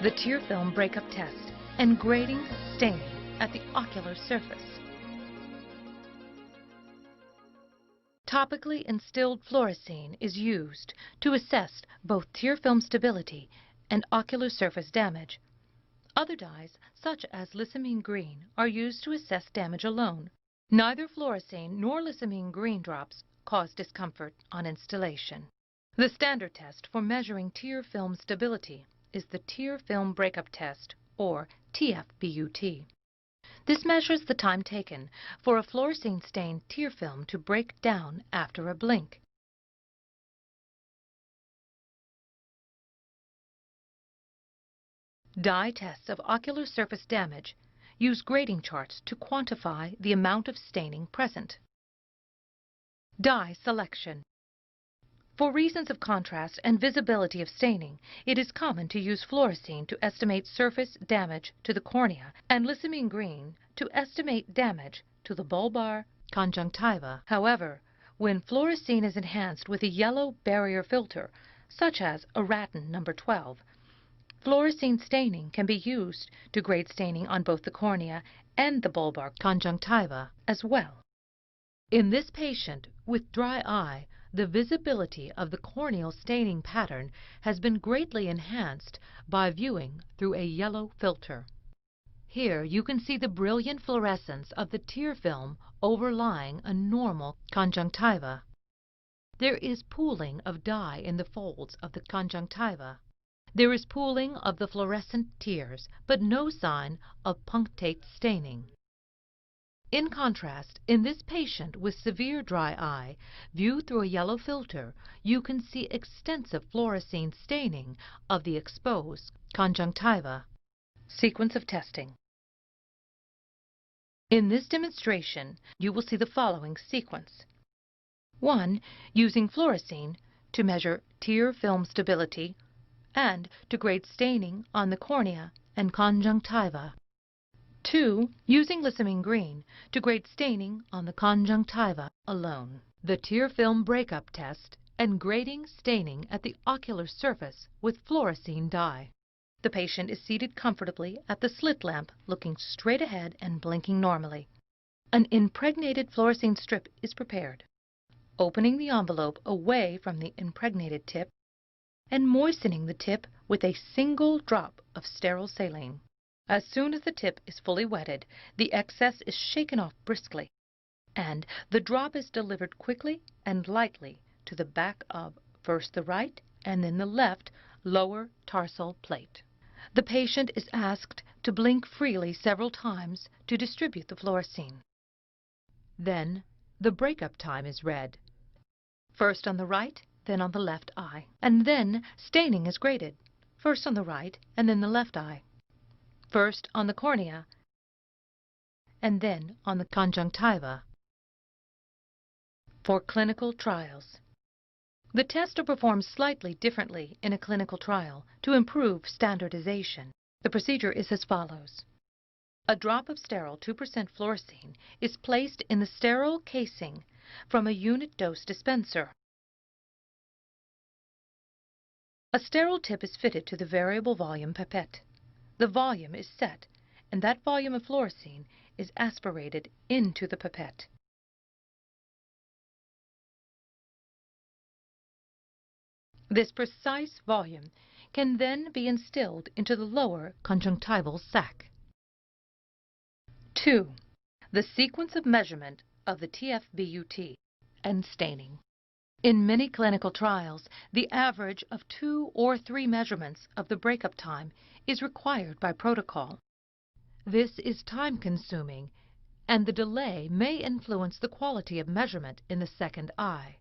The tear film breakup test and grading staining at the ocular surface. Topically instilled fluorescein is used to assess both tear film stability and ocular surface damage. Other dyes, such as lissamine green, are used to assess damage alone. Neither fluorescein nor lissamine green drops cause discomfort on installation. The standard test for measuring tear film stability is the tear film breakup test, or TFBUT. This measures the time taken for a fluorescein-stained tear film to break down after a blink. Dye tests of ocular surface damage use grading charts to quantify the amount of staining present. Dye selection. For reasons of contrast and visibility of staining, it is common to use fluorescein to estimate surface damage to the cornea and lissamine green to estimate damage to the bulbar conjunctiva. However, when fluorescein is enhanced with a yellow barrier filter, such as Araton No. 12, fluorescein staining can be used to grade staining on both the cornea and the bulbar conjunctiva as well. In this patient with dry eye, the visibility of the corneal staining pattern has been greatly enhanced by viewing through a yellow filter. Here you can see the brilliant fluorescence of the tear film overlying a normal conjunctiva. There is pooling of dye in the folds of the conjunctiva. There is pooling of the fluorescent tears, but no sign of punctate staining. In contrast, in this patient with severe dry eye, viewed through a yellow filter, you can see extensive fluorescein staining of the exposed conjunctiva. Sequence of testing. In this demonstration, you will see the following sequence. 1. Using fluorescein to measure tear film stability and to grade staining on the cornea and conjunctiva. 2. Using lissamine green to grade staining on the conjunctiva alone. The tear film breakup test and grading staining at the ocular surface with fluorescein dye. The patient is seated comfortably at the slit lamp, looking straight ahead and blinking normally. An impregnated fluorescein strip is prepared. Opening the envelope away from the impregnated tip and moistening the tip with a single drop of sterile saline. As soon as the tip is fully wetted, the excess is shaken off briskly, and the drop is delivered quickly and lightly to the back of first the right and then the left lower tarsal plate. The patient is asked to blink freely several times to distribute the fluorescein. Then the breakup time is read, first on the right, then on the left eye, and then staining is graded, first on the right and then the left eye. First on the cornea, and then on the conjunctiva. For clinical trials. The tests are performed slightly differently in a clinical trial to improve standardization. The procedure is as follows. A drop of sterile 2% fluorescein is placed in the sterile casing from a unit dose dispenser. A sterile tip is fitted to the variable volume pipette. The volume is set, and that volume of fluorescein is aspirated into the pipette. This precise volume can then be instilled into the lower conjunctival sac. 2. The sequence of measurement of the TFBUT and staining. In many clinical trials, the average of 2 or 3 measurements of the breakup time is required by protocol. This is time-consuming, and the delay may influence the quality of measurement in the second eye.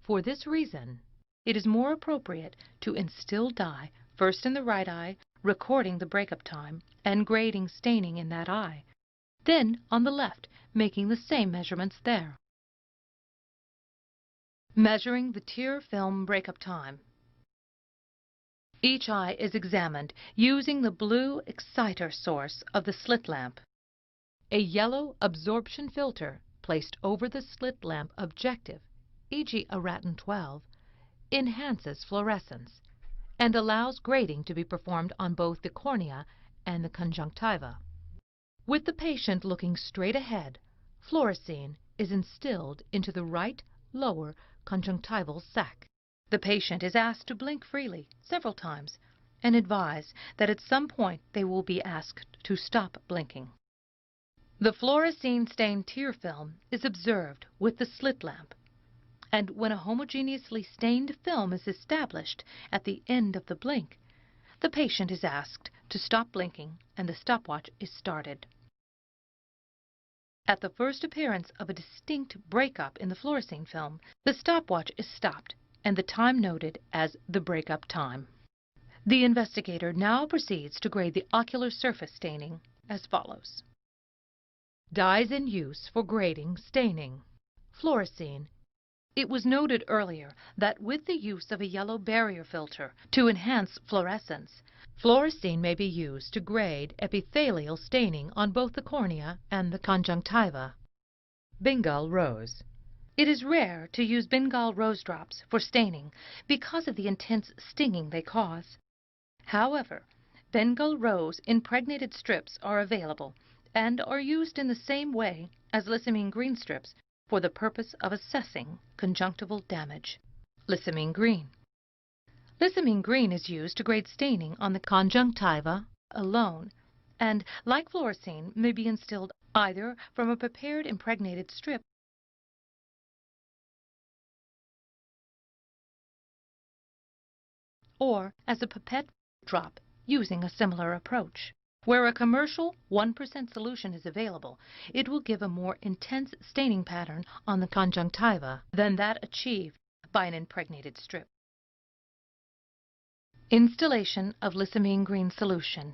For this reason, it is more appropriate to instill dye first in the right eye, recording the breakup time and grading staining in that eye, then on the left, making the same measurements there. Measuring the tear film breakup time. Each eye is examined using the blue exciter source of the slit lamp. A yellow absorption filter placed over the slit lamp objective, e.g. Araton 12, enhances fluorescence, and allows grading to be performed on both the cornea and the conjunctiva. With the patient looking straight ahead, fluorescein is instilled into the right lower conjunctival sac. The patient is asked to blink freely several times and advised that at some point they will be asked to stop blinking. The fluorescein-stained tear film is observed with the slit lamp, and when a homogeneously stained film is established at the end of the blink, the patient is asked to stop blinking and the stopwatch is started. At the first appearance of a distinct breakup in the fluorescein film, the stopwatch is stopped and the time noted as the breakup time. The investigator now proceeds to grade the ocular surface staining as follows. Dyes in use for grading staining. Fluorescein. It was noted earlier that with the use of a yellow barrier filter to enhance fluorescence, fluorescein may be used to grade epithelial staining on both the cornea and the conjunctiva. Bengal rose. It is rare to use Bengal rose drops for staining because of the intense stinging they cause. However, Bengal rose impregnated strips are available and are used in the same way as lissamine green strips for the purpose of assessing conjunctival damage. Lissamine green. Lissamine green is used to grade staining on the conjunctiva alone and, like fluorescein, may be instilled either from a prepared impregnated strip or as a pipette drop using a similar approach. Where a commercial 1% solution is available, it will give a more intense staining pattern on the conjunctiva than that achieved by an impregnated strip. Installation of lissamine green solution.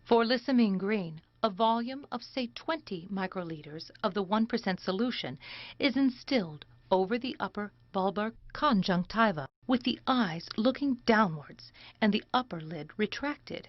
For lissamine green, a volume of say 20 microliters of the 1% solution is instilled over the upper bulbar conjunctiva with the eyes looking downwards and the upper lid retracted.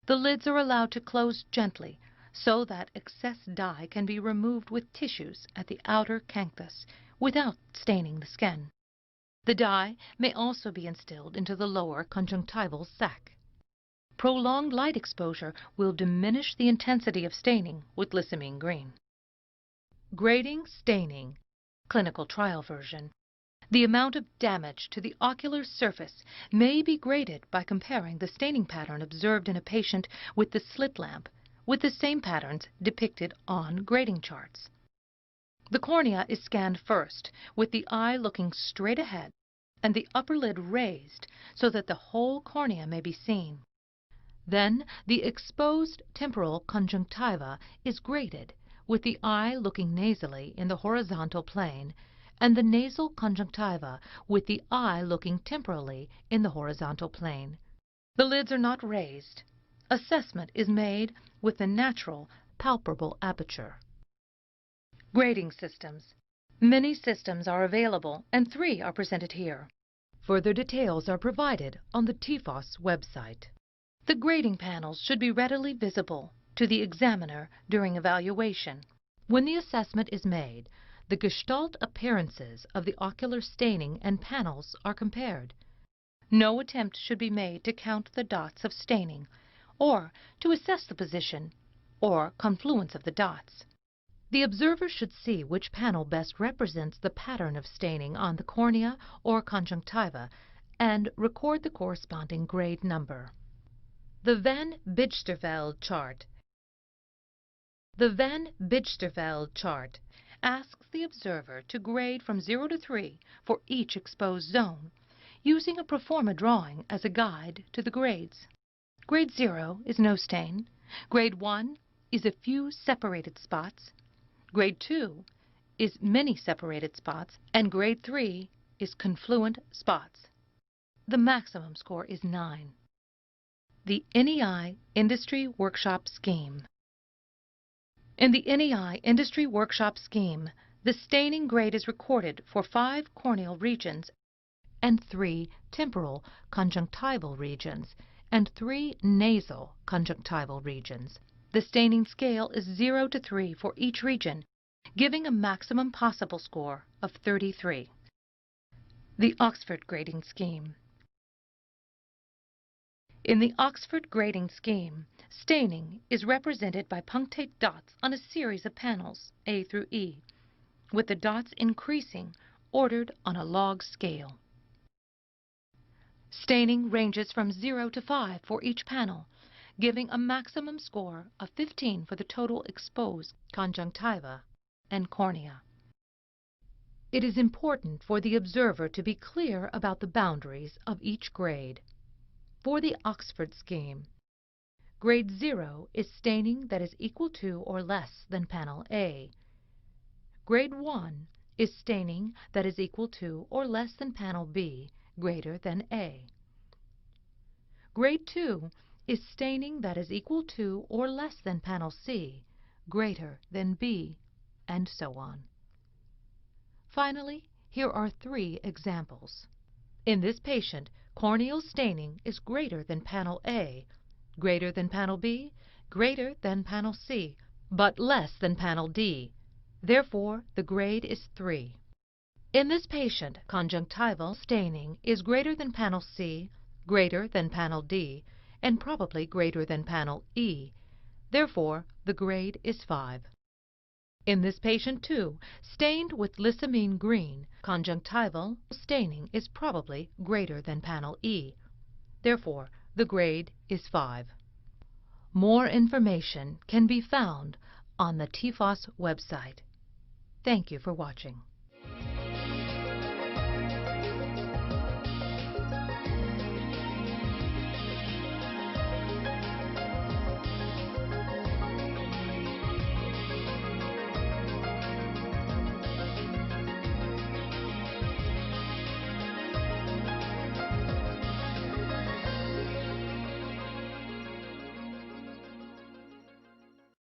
The lids are allowed to close gently so that excess dye can be removed with tissues at the outer canthus without staining the skin. The dye may also be instilled into the lower conjunctival sac. Prolonged light exposure will diminish the intensity of staining with lissamine green. Grading staining. Clinical trial version. The amount of damage to the ocular surface may be graded by comparing the staining pattern observed in a patient with the slit lamp with the same patterns depicted on grading charts. The cornea is scanned first with the eye looking straight ahead and the upper lid raised so that the whole cornea may be seen. Then the exposed temporal conjunctiva is graded with the eye looking nasally in the horizontal plane and the nasal conjunctiva with the eye looking temporally in the horizontal plane. The lids are not raised. Assessment is made with the natural, palpable aperture. Grading systems. Many systems are available and 3 are presented here. Further details are provided on the TFOS website. The grading panels should be readily visible to the examiner during evaluation. When the assessment is made, the gestalt appearances of the ocular staining and panels are compared. No attempt should be made to count the dots of staining or to assess the position or confluence of the dots. The observer should see which panel best represents the pattern of staining on the cornea or conjunctiva and record the corresponding grade number. The Van Bijsterveld chart. The Van Bijsterveld chart asks the observer to grade from 0 to 3 for each exposed zone, using a proforma drawing as a guide to the grades. Grade 0 is no stain, Grade 1 is a few separated spots, Grade 2 is many separated spots, and Grade 3 is confluent spots. The maximum score is 9. The NEI Industry Workshop Scheme. In the NEI Industry Workshop Scheme, the staining grade is recorded for 5 corneal regions and 3 temporal conjunctival regions and 3 nasal conjunctival regions. The staining scale is 0 to 3 for each region, giving a maximum possible score of 33. The Oxford Grading Scheme. In the Oxford grading scheme, staining is represented by punctate dots on a series of panels, A through E, with the dots increasing, ordered on a log scale. Staining ranges from 0 to 5 for each panel, giving a maximum score of 15 for the total exposed conjunctiva and cornea. It is important for the observer to be clear about the boundaries of each grade. For the Oxford scheme, grade 0 is staining that is equal to or less than panel A. Grade 1 is staining that is equal to or less than panel B, greater than A. Grade 2 is staining that is equal to or less than panel C, greater than B, and so on. Finally, here are 3 examples. In this patient, corneal staining is greater than panel A, greater than panel B, greater than panel C, but less than panel D. Therefore, the grade is 3. In this patient, conjunctival staining is greater than panel C, greater than panel D, and probably greater than panel E. Therefore, the grade is 5. In this patient, too, stained with lissamine green, conjunctival staining is probably greater than panel E. Therefore, the grade is 5. More information can be found on the TFOS website. Thank you for watching.